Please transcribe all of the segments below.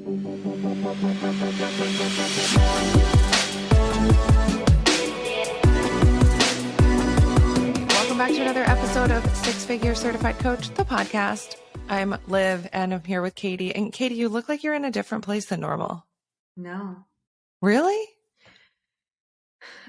Welcome back to another episode of Six Figure Certified Coach, the podcast. I'm Liv and I'm here with Katie. And Katie, you look like you're in a different place than normal. No. Really?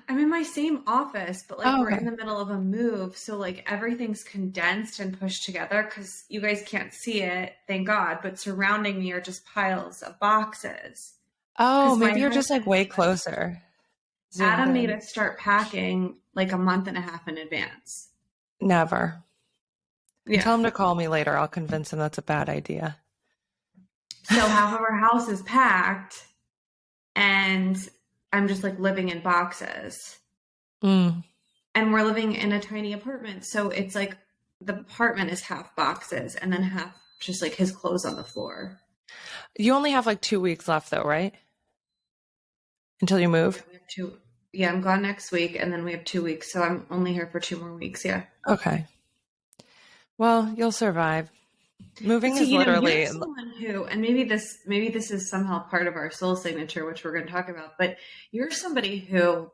I'm in my same office, but like we're okay. in the middle of a move. So like everything's condensed and pushed together because you guys can't see it, thank God. But surrounding me are just piles of boxes. Oh, maybe you're just like way closer. Adam made us start packing like a month and a half in advance. Never. Yeah. Tell him to call me later. I'll convince him that's a bad idea. So half of our house is packed and I'm just like living in boxes. And we're living in a tiny apartment. So it's like the apartment is half boxes and then half just like his clothes on the floor. You only have like 2 weeks left though, right? Until you move? We have two. Yeah, I'm gone next week and then we have 2 weeks. So I'm only here for 2 more weeks. Yeah. Okay. Well, you'll survive. Moving is literally you're someone who, and maybe this is somehow part of our soul signature, which we're going to talk about, but you're somebody who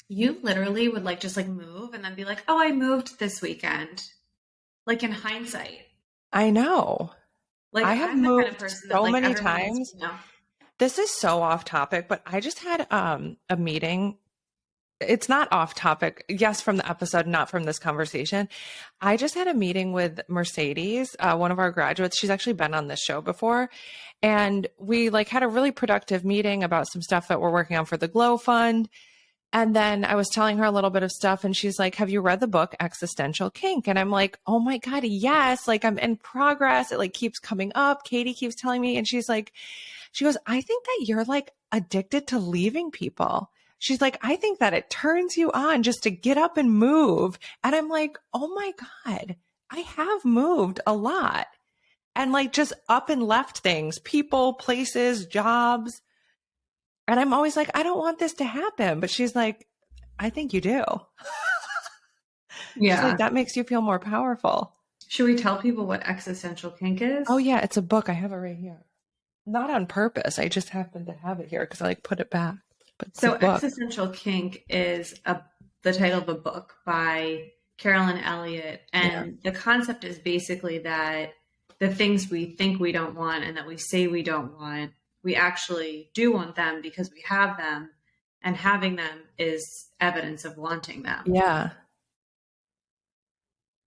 you literally would like just like move and then be like, oh, I moved this weekend. Like in hindsight. I know. Like I have I'm moved the kind of person so that, like, many times. This is so off topic, but I just had a meeting. It's not off topic. Yes, from the episode, not from this conversation. I just had a meeting with Mercedes, one of our graduates. She's actually been on this show before. And we like had a really productive meeting about some stuff that we're working on for the Glow Fund. And then I was telling her a little bit of stuff and she's like, have you read the book Existential Kink? And I'm like, oh my God, yes. Like I'm in progress. It like keeps coming up. Katie keeps telling me. And she goes, I think that you're like addicted to leaving people. She's like, I think that it turns you on just to get up and move. And I'm like, oh my God, I have moved a lot and like just up and left things, people, places, jobs. And I'm always like, I don't want this to happen. But she's like, I think you do. Yeah. She's like, that makes you feel more powerful. Should we tell people what Existential Kink is? Oh yeah, it's a book. I have it right here. Not on purpose. I just happen to have it here because I like put it back. So Existential Kink is the title of a book by Carolyn Elliott. And the concept is basically that the things we think we don't want and that we say we don't want, we actually do want them because we have them. And having them is evidence of wanting them. Yeah.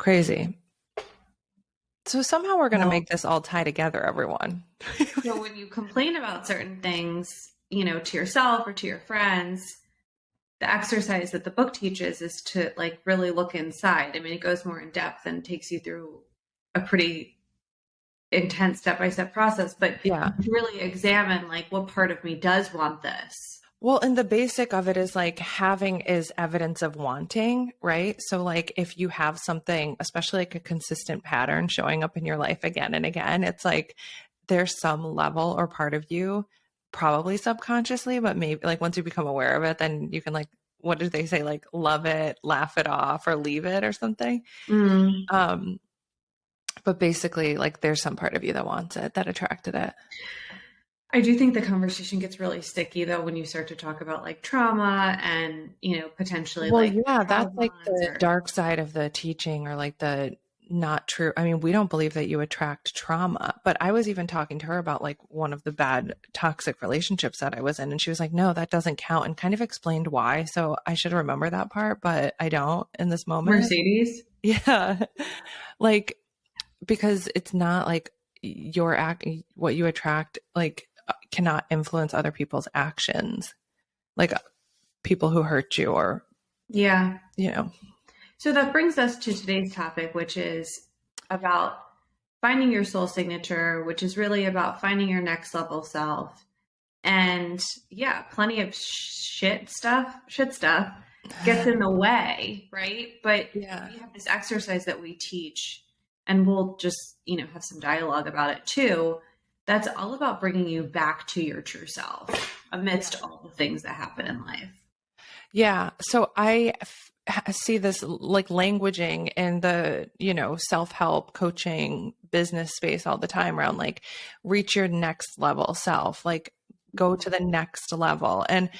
Crazy. So somehow we're going to make this all tie together, everyone. So when you complain about certain things, you know, to yourself or to your friends, the exercise that the book teaches is to like really look inside. I mean, it goes more in depth and takes you through a pretty intense step-by-step process, but really examine like what part of me does want this. Well, and the basic of it is like having is evidence of wanting, right? So like if you have something, especially like a consistent pattern showing up in your life again and again, it's like there's some level or part of you, probably subconsciously, but maybe like once you become aware of it, then you can like, what did they say? Like love it, laugh it off, or leave it or something. But basically like there's some part of you that wants it, that attracted it. I do think the conversation gets really sticky though when you start to talk about like trauma and, you know, potentially that's like the dark side of the teaching or like the not true. I mean, we don't believe that you attract trauma, but I was even talking to her about like one of the bad toxic relationships that I was in. And she was like, no, that doesn't count, and kind of explained why. So I should remember that part, but I don't in this moment. Mercedes. Yeah. Like, because it's not like what you attract, like cannot influence other people's actions, like people who hurt you or, you know. So that brings us to today's topic, which is about finding your soul signature, which is really about finding your next level self. And plenty of shit stuff gets in the way, right? But we have this exercise that we teach, and we'll just, you know, have some dialogue about it too. That's all about bringing you back to your true self amidst all the things that happen in life. Yeah. So I see this like languaging in the, self-help coaching business space all the time around like reach your next level self, like go to the next level. And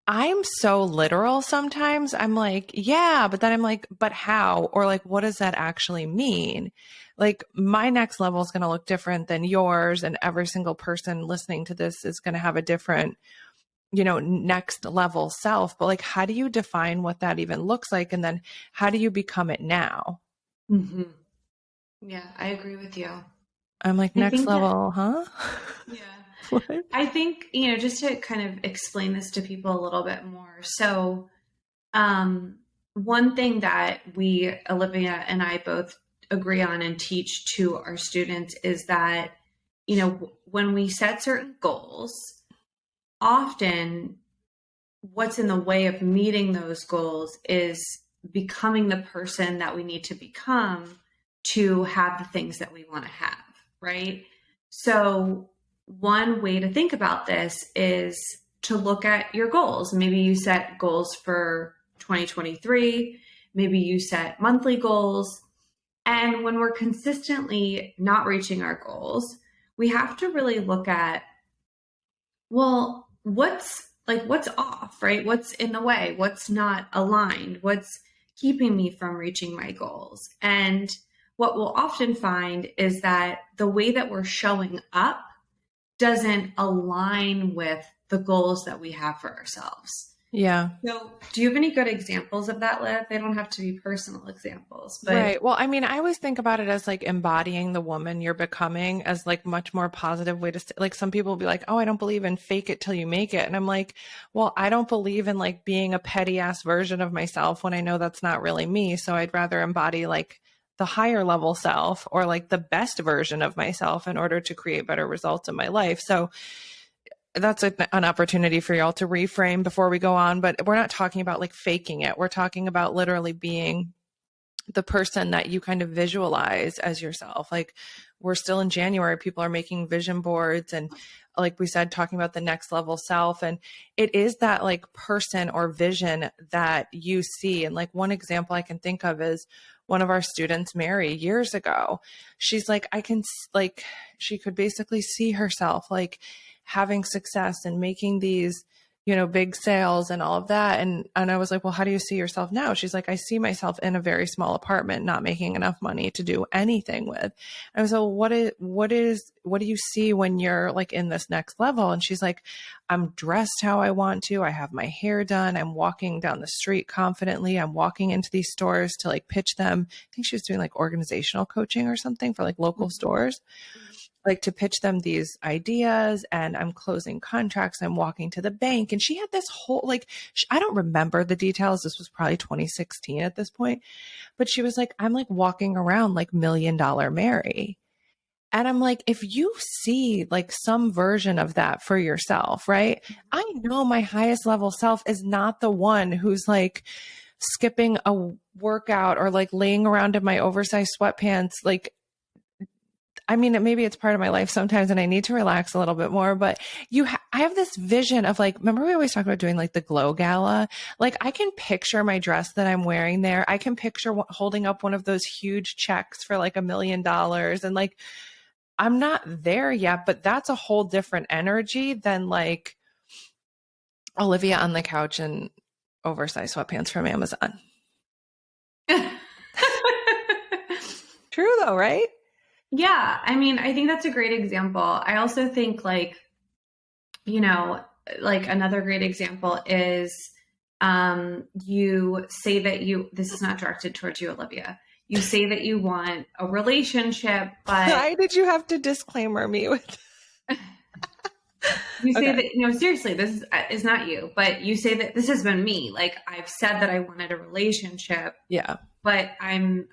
I'm so literal sometimes. I'm like, yeah, but then I'm like, but how? Or like, what does that actually mean? Like, my next level is going to look different than yours. And every single person listening to this is going to have a different, next level self. But like, how do you define what that even looks like? And then how do you become it now? Mm-hmm. Yeah, I agree with you. I'm like, I next think that, level, huh? yeah, What? I think, just to kind of explain this to people a little bit more. So, one thing that Olivia and I both agree on and teach to our students is that, when we set certain goals, often what's in the way of meeting those goals is becoming the person that we need to become to have the things that we want to have, right? So, one way to think about this is to look at your goals. Maybe you set goals for 2023, maybe you set monthly goals. And when we're consistently not reaching our goals, we have to really look at, well, what's off, right? What's in the way? What's not aligned? What's keeping me from reaching my goals? And what we'll often find is that the way that we're showing up doesn't align with the goals that we have for ourselves. Yeah. So, do you have any good examples of that, Liv? They don't have to be personal examples, but Right. Well, I mean, I always think about it as like embodying the woman you're becoming as like much more positive way to like some people will be like, oh, I don't believe in fake it till you make it. And I'm like, well, I don't believe in like being a petty ass version of myself when I know that's not really me. So I'd rather embody like the higher level self or like the best version of myself in order to create better results in my life. So that's an opportunity for y'all to reframe before we go on. But we're not talking about like faking it. We're talking about literally being the person that you kind of visualize as yourself. Like we're still in January, people are making vision boards and like we said, talking about the next level self. And it is that like person or vision that you see. And like one example I can think of is one of our students, Mary, years ago. She's like, like, she could basically see herself like having success and making these big sales and all of that. And I was like, well, how do you see yourself now? She's like, I see myself in a very small apartment, not making enough money to do anything with. And I was like, what do you see when you're like in this next level? And she's like, I'm dressed how I want to. I have my hair done. I'm walking down the street confidently. I'm walking into these stores to like pitch them. I think she was doing like organizational coaching or something for like local stores, like to pitch them these ideas, and I'm closing contracts. I'm walking to the bank. And she had this whole, like, I don't remember the details. This was probably 2016 at this point, but she was like, I'm like walking around like $1 Million Mary. And I'm like, if you see like some version of that for yourself, right? I know my highest level self is not the one who's like skipping a workout or like laying around in my oversized sweatpants, like, I mean, maybe it's part of my life sometimes and I need to relax a little bit more, but I have this vision of like, remember we always talk about doing like the glow gala? Like I can picture my dress that I'm wearing there. I can picture holding up one of those huge checks for like $1 million. And like, I'm not there yet, but that's a whole different energy than like Olivia on the couch in oversized sweatpants from Amazon. True though, right? yeah, I mean, I think that's a great example. I also think like, like another great example is you say that this is not directed towards you, Olivia. You say that you want a relationship, but Why did you have to disclaimer me with you say okay. that, seriously, this is not you, but you say that this has been me. Like I've said that I wanted a relationship. Yeah. But I'm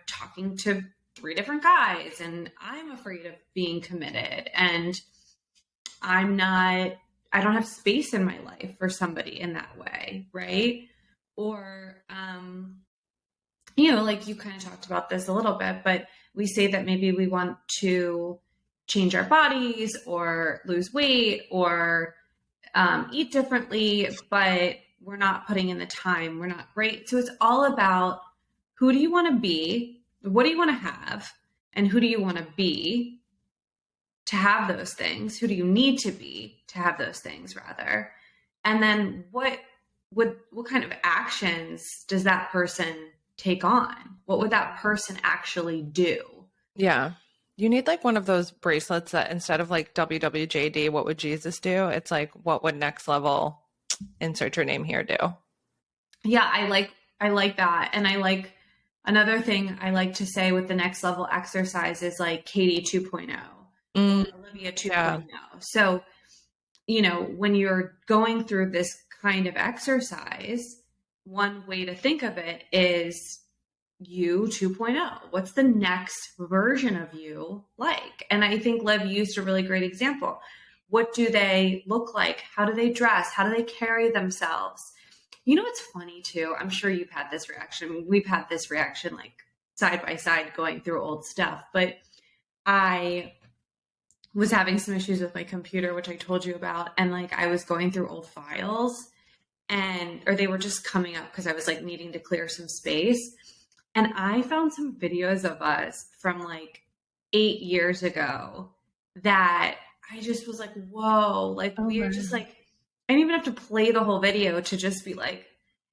talking to 3 different guys and I'm afraid of being committed and I don't have space in my life for somebody in that way. Right. Or, like you kind of talked about this a little bit, but we say that maybe we want to change our bodies or lose weight or eat differently, but we're not putting in the time, we're not great. So it's all about, who do you want to be? What do you want to have? And who do you want to be to have those things? Who do you need to be to have those things, rather? And then what kind of actions does that person take on? What would that person actually do? Yeah. You need like one of those bracelets that instead of like WWJD, what would Jesus do? It's like, what would next level, insert your name here, do? Yeah, I like that. And I like, another thing I like to say with the next level exercise is like Katie 2.0, Olivia 2.0. Yeah. So, when you're going through this kind of exercise, one way to think of it is you 2.0. What's the next version of you like? And I think Liv used a really great example. What do they look like? How do they dress? How do they carry themselves? It's funny too. I'm sure you've had this reaction. We've had this reaction like side by side going through old stuff. But I was having some issues with my computer, which I told you about. And like I was going through old files or they were just coming up because I was like needing to clear some space. And I found some videos of us from like 8 years ago that I just was like, whoa, like we are just like, I didn't even have to play the whole video to just be like,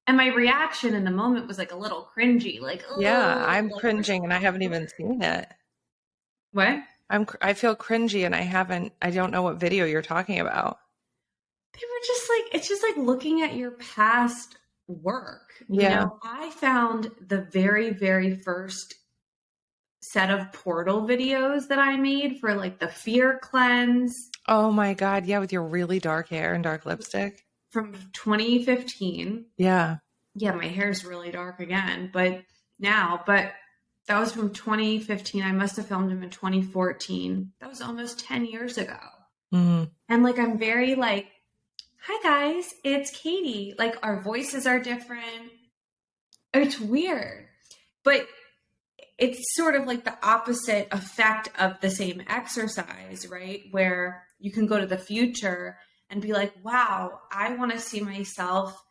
and my reaction in the moment was like a little cringy, like, Yeah, I'm like, cringing and I haven't even seen it. What? I feel cringy and I don't know what video you're talking about. They were just like, it's just like looking at your past work. Yeah. I found the very, very first set of portal videos that I made for like the fear cleanse. Oh my God. Yeah. With your really dark hair and dark lipstick. From 2015. Yeah. Yeah, my hair's really dark again, but that was from 2015. I must have filmed them in 2014. That was almost 10 years ago. Mm-hmm. And like, I'm very like, hi guys, it's Katie. Like our voices are different. It's weird, but it's sort of like the opposite effect of the same exercise, right? Where you can go to the future and be like, wow, I want to see myself,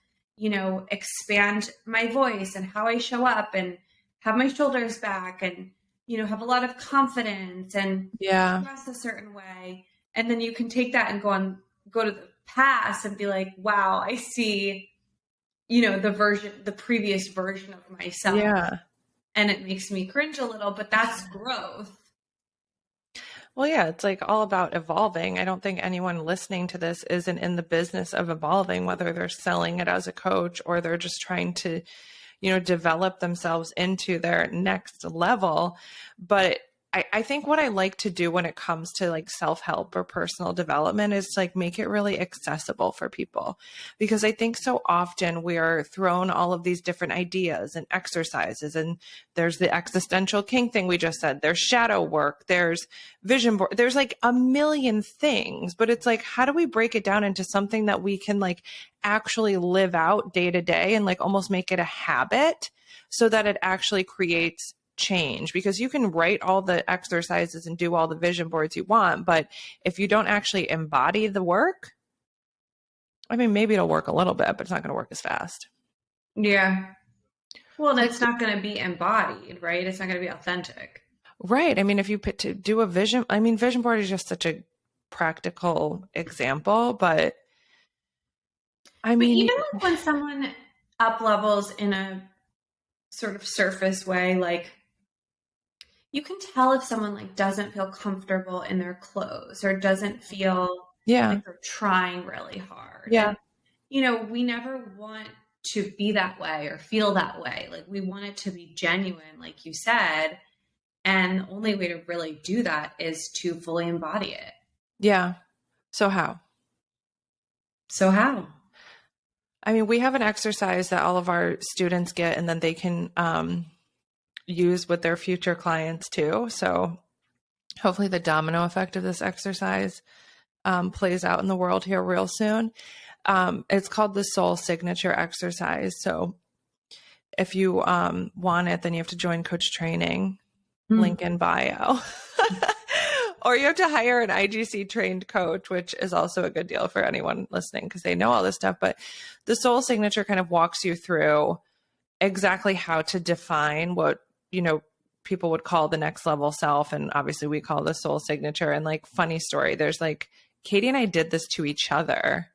expand my voice and how I show up and have my shoulders back and, have a lot of confidence and dress a certain way. And then you can take that and go to the past and be like, wow, I see, the previous version of myself. Yeah. And it makes me cringe a little, but that's growth. Well, yeah, it's like all about evolving. I don't think anyone listening to this isn't in the business of evolving, whether they're selling it as a coach or they're just trying to, develop themselves into their next level. But I think what I like to do when it comes to like self-help or personal development is like make it really accessible for people, because I think so often we are thrown all of these different ideas and exercises, and there's the existential king thing we just said, there's shadow work, there's vision board, there's like a million things, but it's like, how do we break it down into something that we can like actually live out day to day and like almost make it a habit so that it actually creates change? Because you can write all the exercises and do all the vision boards you want, but if you don't actually embody the work, I mean, maybe it'll work a little bit, but it's not going to work as fast. Yeah. Well, that's not going to be embodied, right? It's not going to be authentic. Right. I mean, if you put to do a vision, I mean, vision board is just such a practical example, but I mean, even like when someone up levels in a sort of surface way, like you can tell if someone like doesn't feel comfortable in their clothes or doesn't feel like they're trying really hard. Yeah. And, we never want to be that way or feel that way. Like we want it to be genuine, like you said. And the only way to really do that is to fully embody it. Yeah. So how? I mean, we have an exercise that all of our students get, and then they can use with their future clients too. So hopefully the domino effect of this exercise plays out in the world here real soon. It's called the soul signature exercise. So if you want it, then you have to join coach training, link in bio. Or you have to hire an IGC trained coach, which is also a good deal for anyone listening because they know all this stuff. But the soul signature kind of walks you through exactly how to define what, people would call the next level self. And obviously we call the soul signature. And like, funny story, there's like, Katie and I did this to each other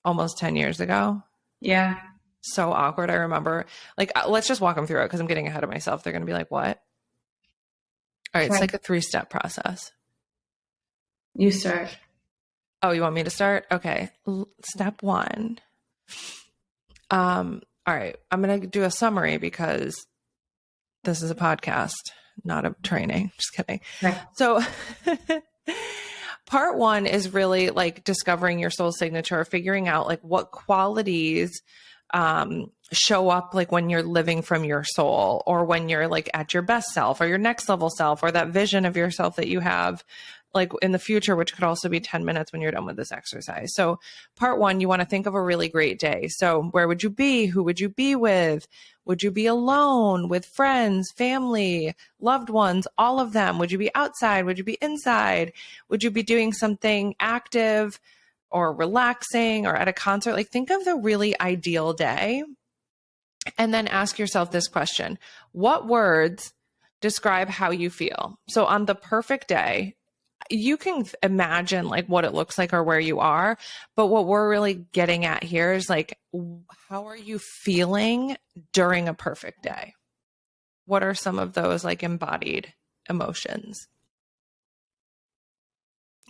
almost 10 years ago. Yeah. So awkward. I remember, like, let's just walk them through it because I'm getting ahead of myself. They're going to be like, what? All right. It's like a 3-step process. You start. Oh, you want me to start? Okay. Step 1. All right. I'm going to do a summary because this is a podcast, not a training. Just kidding. Okay. So part 1 is really like discovering your soul signature, figuring out like what qualities show up like when you're living from your soul, or when you're like at your best self or your next level self, or that vision of yourself that you have like in the future, which could also be 10 minutes when you're done with this exercise. So part 1, you want to think of a really great day. So where would you be? Who would you be with? Would you be alone, with friends, family, loved ones, all of them? Would you be outside? Would you be inside? Would you be doing something active or relaxing or at a concert? Like, think of the really ideal day. And then ask yourself this question: what words describe how you feel? So on the perfect day, you can imagine like what it looks like or where you are. But what we're really getting at here is like, how are you feeling during a perfect day? What are some of those like embodied emotions?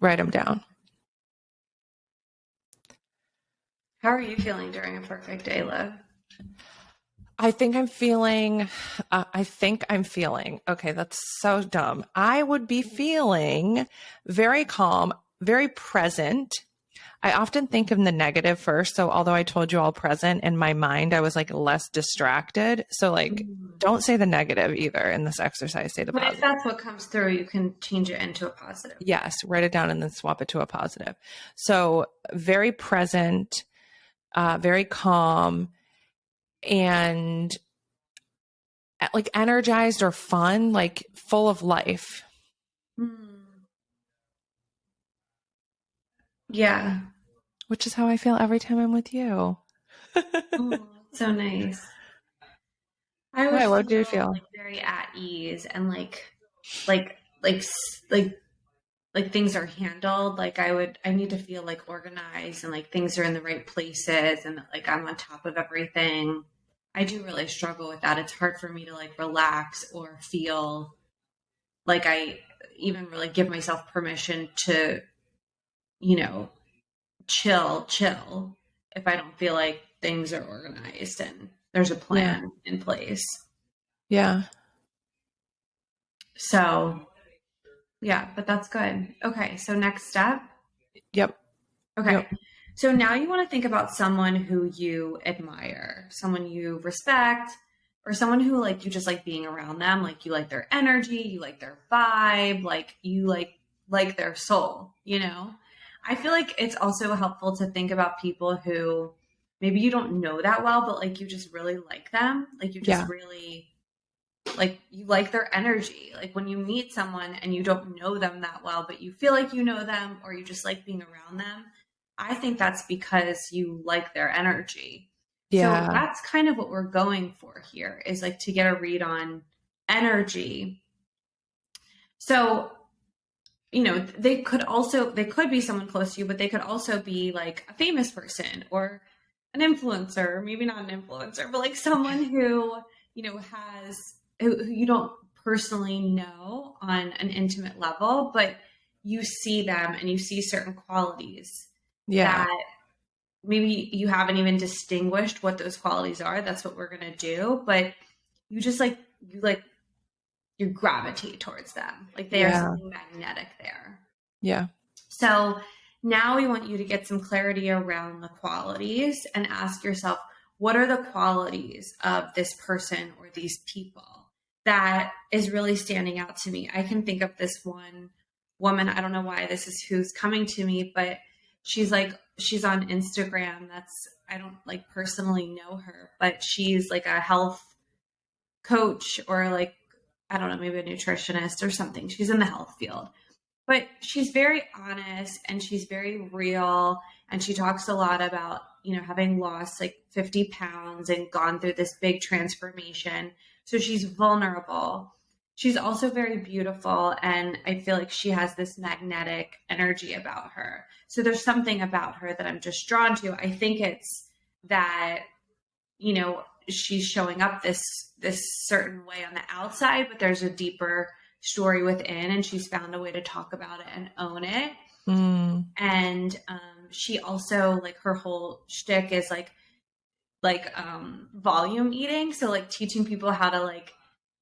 Write them down. How are you feeling during a perfect day, Liv? I think I'm feeling, okay, that's so dumb. I would be feeling very calm, very present. I often think of the negative first. So although I told you all present, in my mind, I was like less distracted. So like, don't say the negative either in this exercise, say the But positive. if that's what comes through, you can change it into a positive. Yes, write it down and then swap it to a positive. So very present, very calm, and like energized or fun, like full of life. Yeah. Which is how I feel every time I'm with you. Oh, so nice. I would Why? What do you feel feel? like very at ease and like things are handled. Like I need to feel like organized and like things are in the right places and like I'm on top of everything. I do really struggle with that. It's hard for me to like relax or feel like I even really give myself permission to, chill if I don't feel like things are organized and there's a plan in place. Yeah. So yeah, but that's good. Okay. So next step. Yep. Okay. Yep. So now you want to think about someone who you admire, someone you respect, or someone who like you just like being around them. Like you like their energy, you like their vibe, like you like their soul, I feel like it's also helpful to think about people who maybe you don't know that well, but like you just really like them. Like you just really like you like their energy. Like when you meet someone and you don't know them that well, but you feel like you know them or you just like being around them, I think that's because you like their energy. So Yeah. that's kind of what we're going for here, is like to get a read on energy. So, they could be someone close to you, but they could also be like a famous person or an influencer, maybe not an influencer, but like someone who, who you don't personally know on an intimate level, but you see them and you see certain qualities that maybe you haven't even distinguished what those qualities are. That's what we're going to do. But you just you gravitate towards them. Like there's something magnetic there. Yeah. So now we want you to get some clarity around the qualities and ask yourself, what are the qualities of this person or these people that is really standing out to me? I can think of this one woman. I don't know why this is who's coming to me, but she's on Instagram. I don't like personally know her, but she's like a health coach or like, I don't know, maybe a nutritionist or something. She's in the health field. but she's very honest and she's very real. And she talks a lot about, having lost like 50 pounds and gone through this big transformation. So she's vulnerable. She's also very beautiful. And I feel like she has this magnetic energy about her. So there's something about her that I'm just drawn to. I think it's that, she's showing up this certain way on the outside, but there's a deeper story within, and she's found a way to talk about it and own it. And she also, like, her whole shtick is like volume eating. So like teaching people how to, like,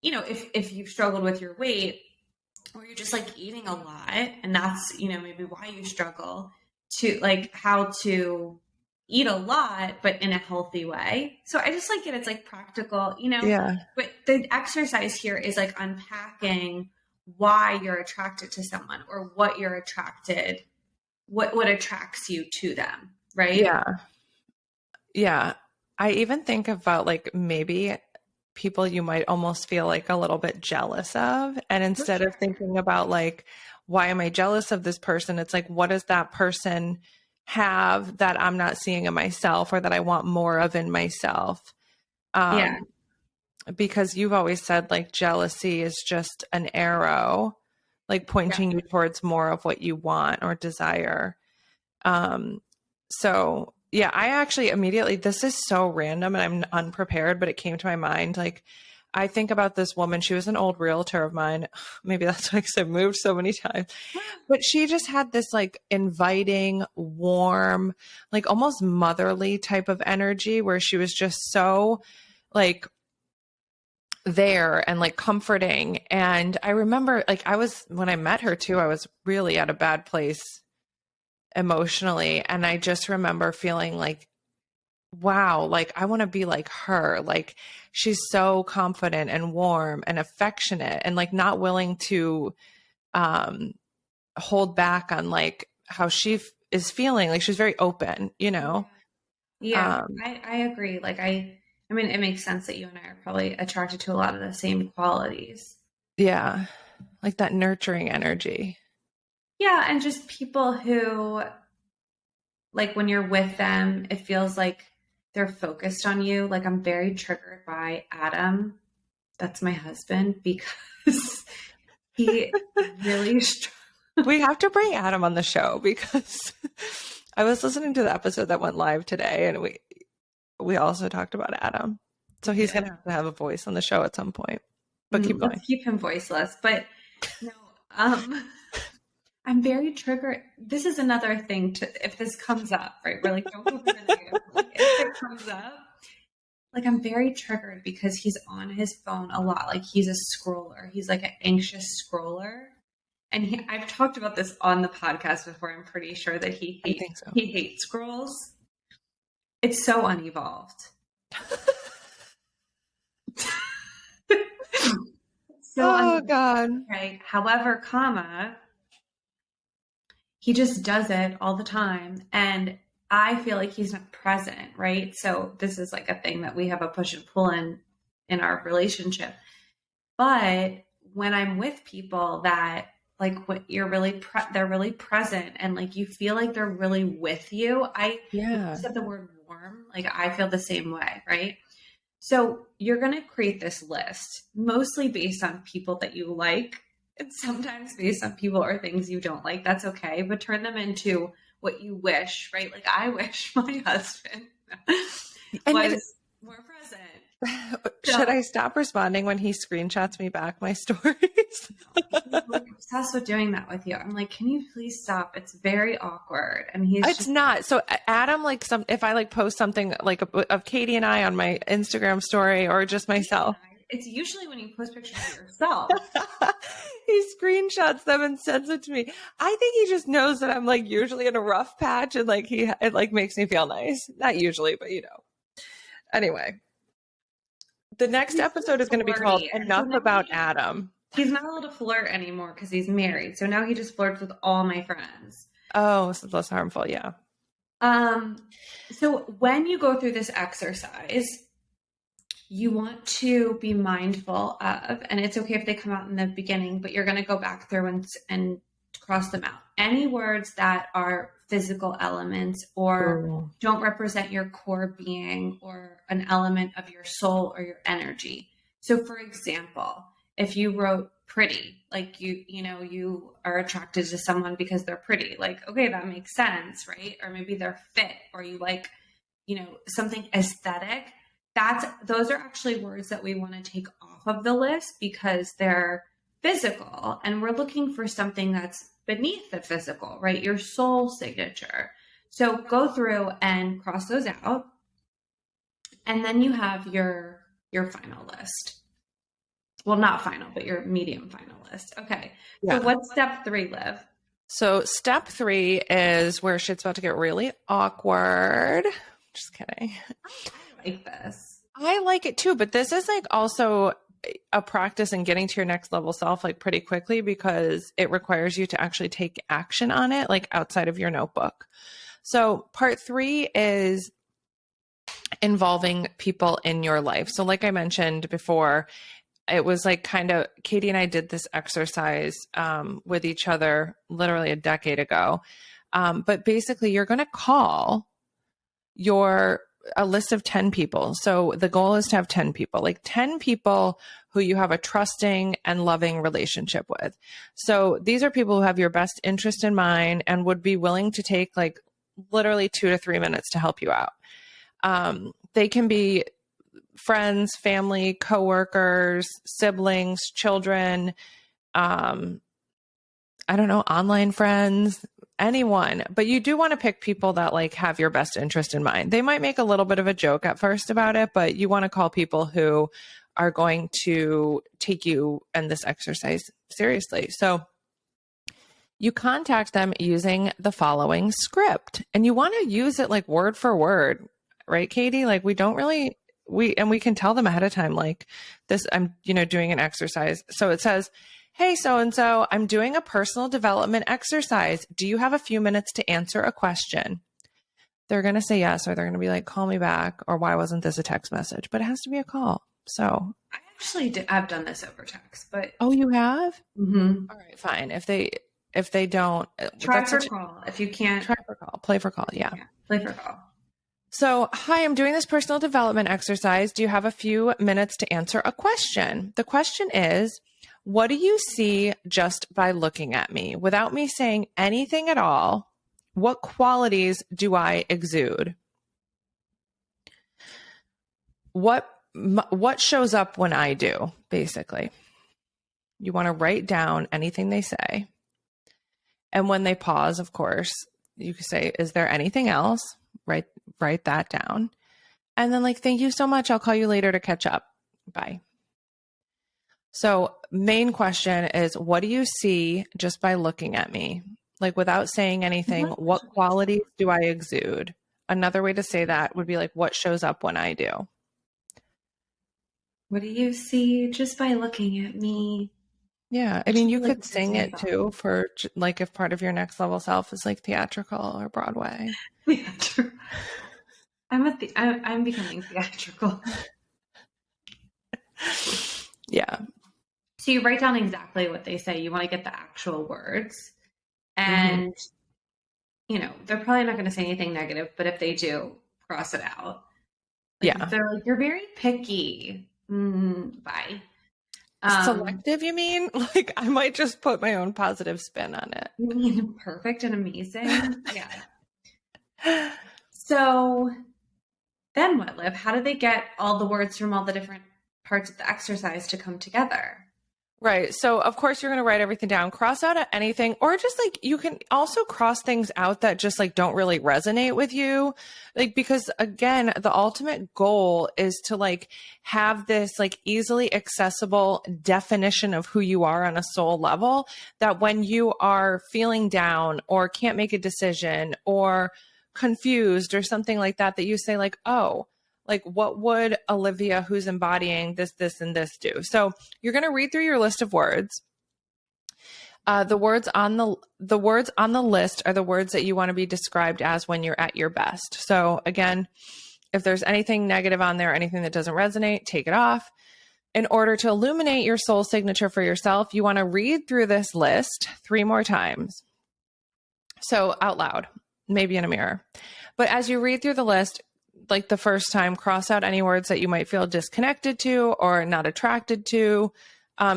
if you've struggled with your weight, or you're just like eating a lot, and that's, maybe why you struggle, to like how to eat a lot, but in a healthy way. So I just like it. It's like practical, Yeah. but the exercise here is like unpacking why you're attracted to someone, or what you're attracted, what attracts you to them. Right. Yeah. Yeah. I even think about like maybe people you might almost feel like a little bit jealous of. And instead of thinking about like, why am I jealous of this person? It's like, what does that person have that I'm not seeing in myself, or that I want more of in myself? Yeah. Because you've always said like jealousy is just an arrow, like pointing you towards more of what you want or desire. So yeah, I actually immediately, this is so random and I'm unprepared, but it came to my mind. Like, I think about this woman. She was an old realtor of mine. Maybe that's why, because I've moved so many times, but she just had this like inviting, warm, like almost motherly type of energy, where she was just so like there and like comforting. And I remember like when I met her too, I was really at a bad place emotionally. And I just remember feeling like, wow, like I want to be like her. Like she's so confident and warm and affectionate, and like not willing to hold back on like how she is feeling. Like she's very open, Yeah. I agree. Like, I mean, it makes sense that you and I are probably attracted to a lot of the same qualities. Yeah. Like that nurturing energy. Yeah. And just people who, like, when you're with them, it feels like they're focused on you. Like, I'm very triggered by Adam. That's my husband, because he really We have to bring Adam on the show, because I was listening to the episode that went live today, and we also talked about Adam. So he's going to have a voice on the show at some point. But keep going. Let's keep him voiceless. But no, I'm very triggered. This is another thing if this comes up, right? We're like, don't go for the negative. Like, if it comes up, like, I'm very triggered because he's on his phone a lot. Like, he's a scroller. He's like an anxious scroller. And I've talked about this on the podcast before. I'm pretty sure that he hates scrolls. It's so unevolved. God. Right. However, he just does it all the time. And I feel like he's not present. Right. So this is like a thing that we have a push and pull in our relationship. But when I'm with people that, like, what you're really, they're really present, and like, you feel like they're really with you. When you said the word warm, like, I feel the same way. Right. So you're going to create this list, mostly based on people that you like, and sometimes based on people or things you don't like. That's okay. But turn them into what you wish, right? Like, I wish my husband was more present. Should I stop responding when he screenshots me back my stories? I'm obsessed with doing that with you. I'm like, can you please stop? It's very awkward. And it's not. So Adam, like, if I like post something like of Katie and I on my Instagram story, or just myself, it's usually when you post pictures of yourself. He screenshots them and sends it to me. I think he just knows that I'm like usually in a rough patch, and like it like makes me feel nice. Not usually, but Anyway. The next episode is going to be called Enough About Adam. He's not allowed to flirt anymore because he's married. So now he just flirts with all my friends. Oh, so it's less harmful. Yeah. So when you go through this exercise, you want to be mindful of, and it's okay if they come out in the beginning, but you're going to go back through and cross them out. Any words that are physical elements or Ooh. don't represent your core being or an element of your soul or your energy. So for example, if you wrote pretty, like you are attracted to someone because they're pretty, like, okay, that makes sense, right? Or maybe they're fit, or you like, something aesthetic. Those are actually words that we want to take off of the list because they're physical and we're looking for something that's beneath the physical, right? Your soul signature. So go through and cross those out. And then you have your final list. Well, not final, but your medium final list. Okay. Yeah. So what's step 3, Liv? So step 3 is where shit's about to get really awkward. Just kidding. I like this. I like it too, but this is like also a practice in getting to your next level self like pretty quickly because it requires you to actually take action on it, like outside of your notebook. So part 3 is involving people in your life. So like I mentioned before, it was like kind of Katie and I did this exercise with each other literally a decade ago. But basically you're going to call a list of 10 people. So the goal is to have 10 people, like 10 people who you have a trusting and loving relationship with. So these are people who have your best interest in mind and would be willing to take like literally 2 to 3 minutes to help you out. They can be friends, family, coworkers, siblings, children, I don't know, online friends, anyone, but you do want to pick people that like have your best interest in mind. They might make a little bit of a joke at first about it, but you want to call people who are going to take you and this exercise seriously. So you contact them using the following script, and you want to use it like word for word, right, Katie? Like we can tell them ahead of time, like this, I'm, doing an exercise. So it says, hey, so-and-so, I'm doing a personal development exercise. Do you have a few minutes to answer a question? They're going to say yes, or they're going to be like, call me back, or why wasn't this a text message? But it has to be a call. So I actually I've done this over text, but. Oh, you have? Mm-hmm. All right, fine. If they don't, try for call. If you can't. Try for call, play for call. Yeah. Play for call. So, hi, I'm doing this personal development exercise. Do you have a few minutes to answer a question? The question is, what do you see just by looking at me? Without me saying anything at all, what qualities do I exude? What shows up when I do, basically? You want to write down anything they say. And when they pause, of course, you can say, is there anything else? Write that down. And then like, thank you so much. I'll call you later to catch up. Bye. So main question is, what do you see just by looking at me? Like without saying anything, what qualities do I exude? Another way to say that would be like, what shows up when I do? What do you see just by looking at me? Yeah. I mean, you could sing it too for like if part of your next level self is like theatrical or Broadway. Theatrical. I'm becoming theatrical. Yeah. So you write down exactly what they say. You want to get the actual words. And, they're probably not going to say anything negative, but if they do, cross it out. Like, yeah. They're like, you're very picky. Bye. Selective, you mean? Like I might just put my own positive spin on it. You mean perfect and amazing? Yeah. So then what, Liv? How do they get all the words from all the different parts of the exercise to come together? Right. So of course you're going to write everything down, cross out anything, or just like you can also cross things out that just like don't really resonate with you. Like, because again, the ultimate goal is to like have this like easily accessible definition of who you are on a soul level, that when you are feeling down or can't make a decision or confused or something like that, that you say like, oh, like what would Olivia, who's embodying this, and this do? So you're going to read through your list of words. The words on the list are the words that you want to be described as when you're at your best. So again, if there's anything negative on there, anything that doesn't resonate, take it off. In order to illuminate your soul signature for yourself, you want to read through this list 3 more times. So out loud, maybe in a mirror. But as you read through the list, like the first time, cross out any words that you might feel disconnected to or not attracted to.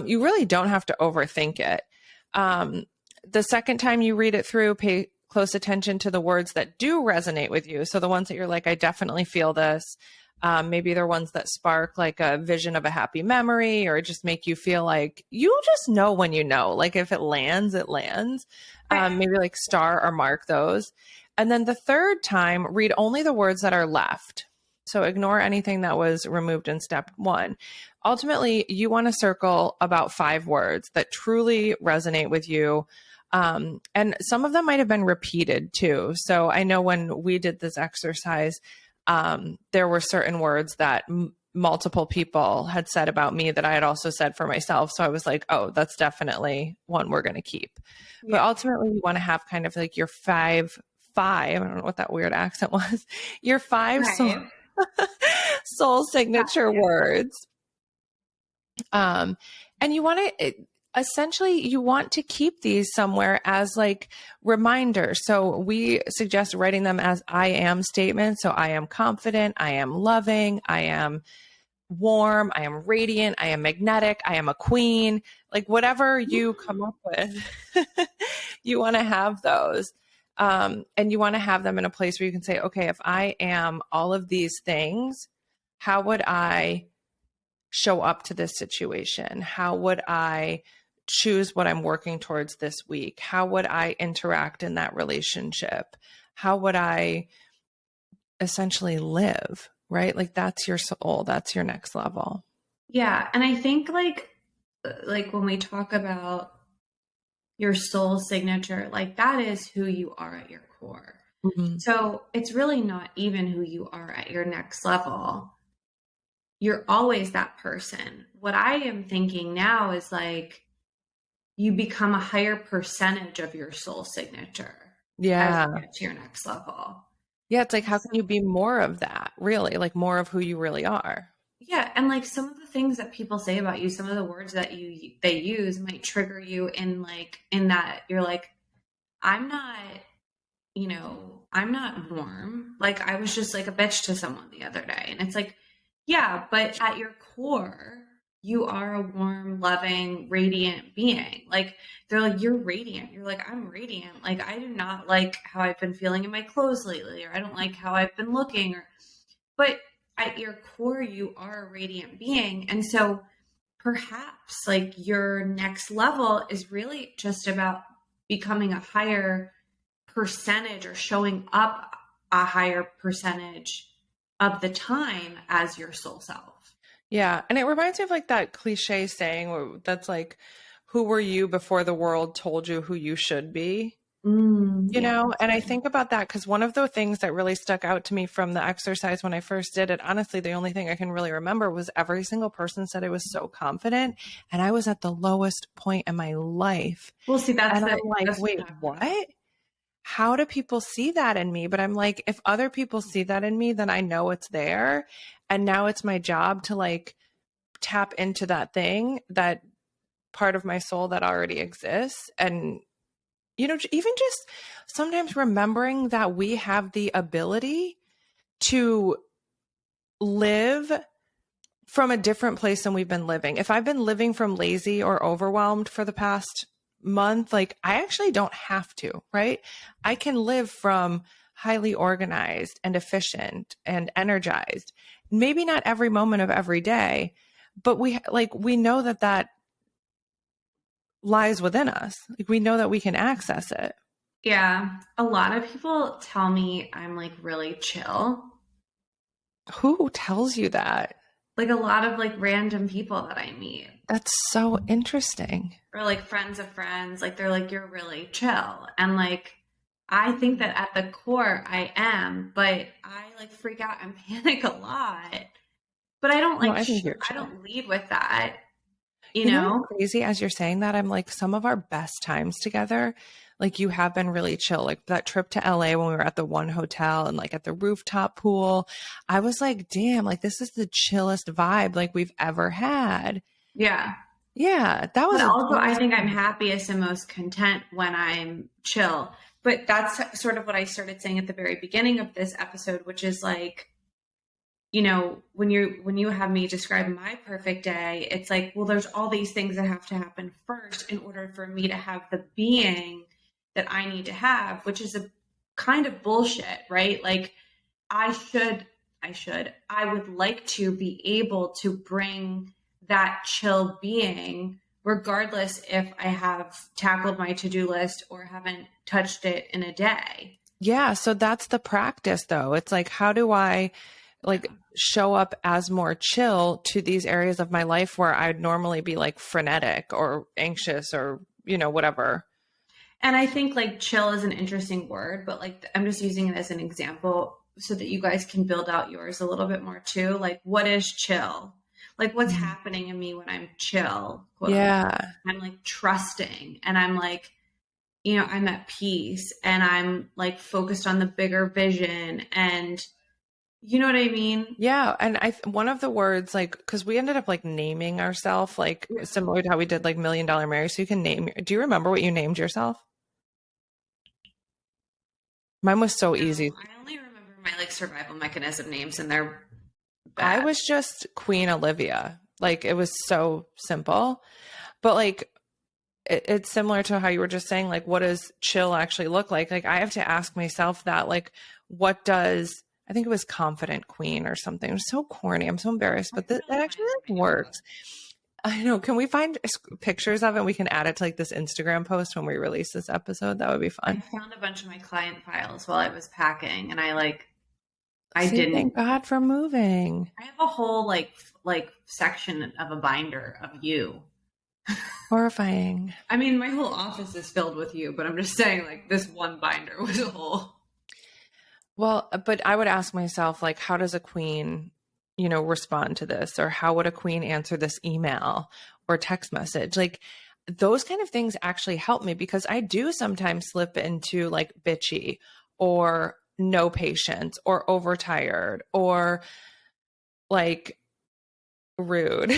You really don't have to overthink it. The second time you read it through, pay close attention to the words that do resonate with you. So the ones that you're like, I definitely feel this. Maybe they're ones that spark like a vision of a happy memory or just make you feel like you just know when you know, like if it lands, it lands. Maybe like star or mark those. And then the third time, read only the words that are left. So ignore anything that was removed in step 1. Ultimately, you want to circle about 5 words that truly resonate with you. And some of them might have been repeated too. So I know when we did this exercise, there were certain words that multiple people had said about me that I had also said for myself. So I was like, oh, that's definitely one we're going to keep. Yeah. But ultimately, you want to have kind of like your five, I don't know what that weird accent was, your 5 soul signature words. And you want to, essentially, you want to keep these somewhere as like reminders. So we suggest writing them as I am statements. So I am confident, I am loving, I am warm, I am radiant, I am magnetic, I am a queen, like whatever you come up with, you want to have those. And you want to have them in a place where you can say, okay, if I am all of these things, how would I show up to this situation? How would I choose what I'm working towards this week? How would I interact in that relationship? How would I essentially live, right? Like that's your soul, that's your next level. Yeah. And I think like when we talk about your soul signature, like that is who you are at your core. Mm-hmm. So it's really not even who you are at your next level. You're always that person. What I am thinking now is like you become a higher percentage of your soul signature. Yeah. As you get to your next level. Yeah. It's like, how can you be more of that, really? Like more of who you really are. Yeah. And like some of the things that people say about you, some of the words that they use might trigger you in that you're like, I'm not warm. Like I was just like a bitch to someone the other day. And it's like, yeah, but at your core, you are a warm, loving, radiant being. Like they're like, you're radiant. You're like, I'm radiant. Like I do not like how I've been feeling in my clothes lately, or I don't like how I've been looking, but at your core, you are a radiant being. And so perhaps like your next level is really just about becoming a higher percentage or showing up a higher percentage of the time as your soul self. Yeah. And it reminds me of like that cliche saying that's like, who were you before the world told you who you should be? You know, and I think about that because one of the things that really stuck out to me from the exercise when I first did it, honestly, the only thing I can really remember was every single person said I was so confident and I was at the lowest point in my life. Well, see, that's and I'm like, wait, what? How do people see that in me? But I'm like, if other people see that in me, then I know it's there. And now it's my job to like tap into that thing, that part of my soul that already exists. And you know, even just sometimes remembering that we have the ability to live from a different place than we've been living. If I've been living from lazy or overwhelmed for the past month, like I actually don't have to, right? I can live from highly organized and efficient and energized. Maybe not every moment of every day, but we know that lies within us. Like we know that we can access it. Yeah. A lot of people tell me I'm like really chill. Who tells you that? Like a lot of like random people that I meet. That's so interesting. Or like friends of friends. Like they're like, you're really chill. And like, I think that at the core I am, but I like freak out and panic a lot. But I don't like, I don't lead with that. You know? Crazy as you're saying that, I'm like, some of our best times together, like you have been really chill. Like that trip to LA when we were at the one hotel and like at the rooftop pool, I was like, damn, like this is the chillest vibe like we've ever had. Yeah. Yeah, that was But also, I think I'm fun. happiest and most content when I'm chill. But that's sort of what I started saying at the very beginning of this episode, which is like, you know, when you have me describe my perfect day, it's like, well, there's all these things that have to happen first in order for me to have the being that I need to have, which is a kind of bullshit, right? Like I would like to be able to bring that chill being, regardless if I have tackled my to-do list or haven't touched it in a day. Yeah, so that's the practice though. It's like, how do I like show up as more chill to these areas of my life where I'd normally be like frenetic or anxious or, you know, whatever. And I think like chill is an interesting word, but like I'm just using it as an example so that you guys can build out yours a little bit more too. Like, what is chill? Like, what's happening in me when I'm chill? Quote Yeah. unquote. I'm like trusting, and I'm like, you know, I'm at peace, and I'm like focused on the bigger vision, and you know what I mean? Yeah. And one of the words, like, because we ended up like naming ourselves, like similar to how we did like $1 Million Mary. So you can name, do you remember what you named yourself? Mine was so easy. I only remember my like survival mechanism names, and they're I bad. was just Queen Olivia. Like it was so simple, but like it's similar to how you were just saying, like, what does chill actually look like? Like I have to ask myself that, like, what does, I think it was confident queen or something. It was so corny. I'm so embarrassed, but that actually like works. I know. Can we find pictures of it? We can add it to like this Instagram post when we release this episode. That would be I fun. found a bunch of my client files while I was packing, and I See, didn't. thank God for moving. I have a whole like section of a binder of you. Horrifying. I mean, my whole office is filled with you, but I'm just saying, like, this one binder was a whole. Well, but I would ask myself, like, how does a queen, you know, respond to this? Or how would a queen answer this email or text message? Like, those kind of things actually help me because I do sometimes slip into like bitchy or no patience or overtired or like rude.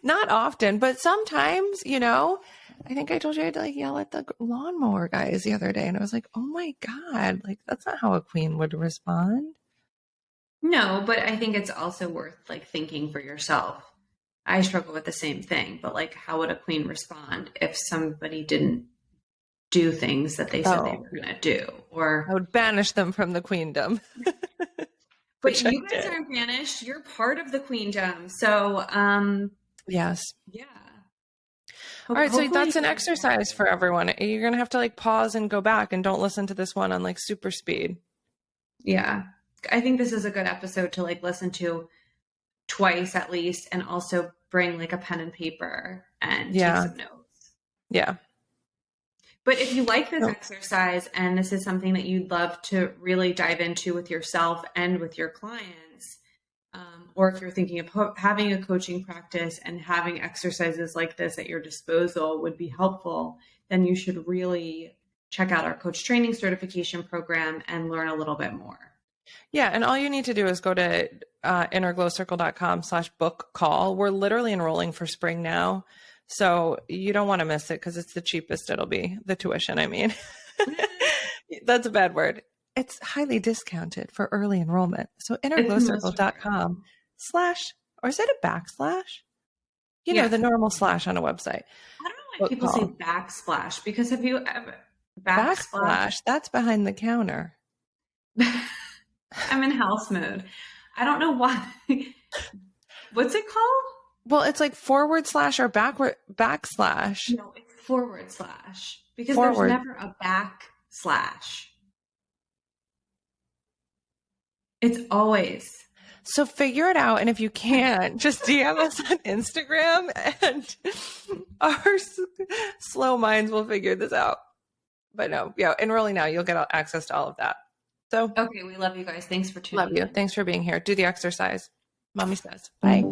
Not often, but sometimes, you know. I think I told you I had to like yell at the lawnmower guys the other day, and I was like, "Oh my God, like that's not how a queen would respond." No, but I think it's also worth like thinking for yourself. I struggle with the same thing, but like, how would a queen respond if somebody didn't do things that they said they were going to do? Or I would banish them from the queendom. but you guys aren't banished. You're part of the queendom. So, yes. yeah. All right, so that's an exercise for everyone. You're going to have to like pause and go back and don't listen to this one on like super speed. Yeah. I think this is a good episode to like listen to twice at least, and also bring like a pen and paper and take some notes. Yeah. But if you like this exercise and this is something that you'd love to really dive into with yourself and with your clients, or if you're thinking of having a coaching practice and having exercises like this at your disposal would be helpful, then you should really check out our coach training certification program and learn a little bit more. Yeah. And all you need to do is go to innerglowcircle.com/book call. We're literally enrolling for spring now. So you don't want to miss it because it's the cheapest it'll be. The tuition, I mean. That's a bad word. It's highly discounted for early enrollment. So innerglowcircle.com/ or is it a backslash? You know, the normal slash on a website. I don't know why people say backsplash, because have you ever backsplash? That's behind the counter. I'm in house mode. I don't know why. What's it called? Well, it's like / or backslash. No, it's / because there's never a backslash. It's always. So figure it out. And if you can't, just DM us on Instagram and our slow minds will figure this out. But no, yeah, enrolling now, you'll get access to all of that. So, okay, we love you guys. Thanks for tuning in. Love you. Thanks for being here. Do the exercise. Mommy says. Bye.